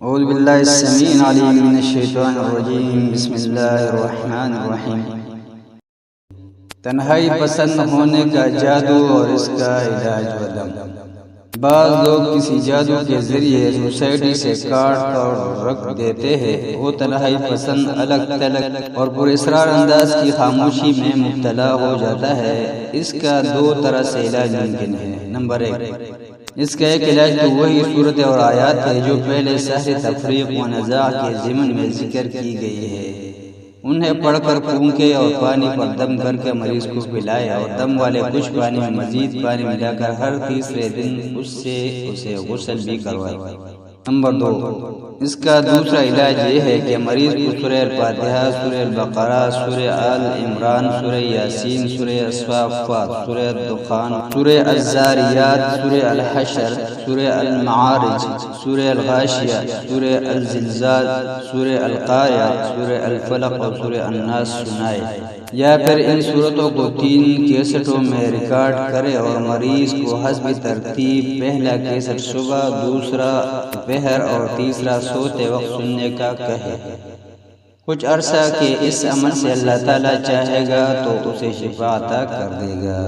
اعوذ باللہ السمیع العلیم من الشیطان الرجیم، بسم اللہ الرحمن الرحیم۔ تنہائی پسند ہونے کا جادو اور اس کا علاج و دم۔ بعض لوگ کسی جادو کے ذریعے سوسائٹی سے کاٹ توڑ رکھ دیتے ہیں۔ وہ تنہائی پسند الگ تلگ اور پراسرار انداز کی خاموشی میں مبتلا ہو جاتا ہے۔ اس کا دو طرح سے علاج ممکن ہے۔ نمبر 1، اس کا ایک علاج تو وہی صورت اور آیات ہے جو پہلے سحر تفریق و نزاع کے ضمن میں ذکر کی گئی ہے۔ انہیں پڑھ کر پھونکے اور پانی پر دم کر کے مریض کو پلائے، اور دم والے کچھ پانی میں مزید پانی ملا کر ہر تیسرے دن اسے غسل بھی کروائے۔ نمبر 2، اس کا دوسرا علاج یہ ہے کہ مریض کو سورہ الفاتحہ، سورہ البقرہ، سورہ آل عمران، سورہ یاسین، سورہ الصافات، سورہ الدخان، سورہ الذاریات، سورہ الحشر، سورہ المعارج، سورہ الغاشیہ، سورہ الزلزال، سورہ القاریہ، سورہ الفلق اور سورہ الناس سنائے، یا پھر ان صورتوں کو 3 کیسٹوں میں ریکارڈ کرے اور مریض کو حسب ترتیب پہلا کیسٹ صبح، دوسرا دوپہر اور تیسرا سوتے وقت سننے کا کہے۔ کچھ عرصہ کے اس عمل سے اللہ تعالیٰ چاہے گا تو اسے شفا عطا کر دے گا۔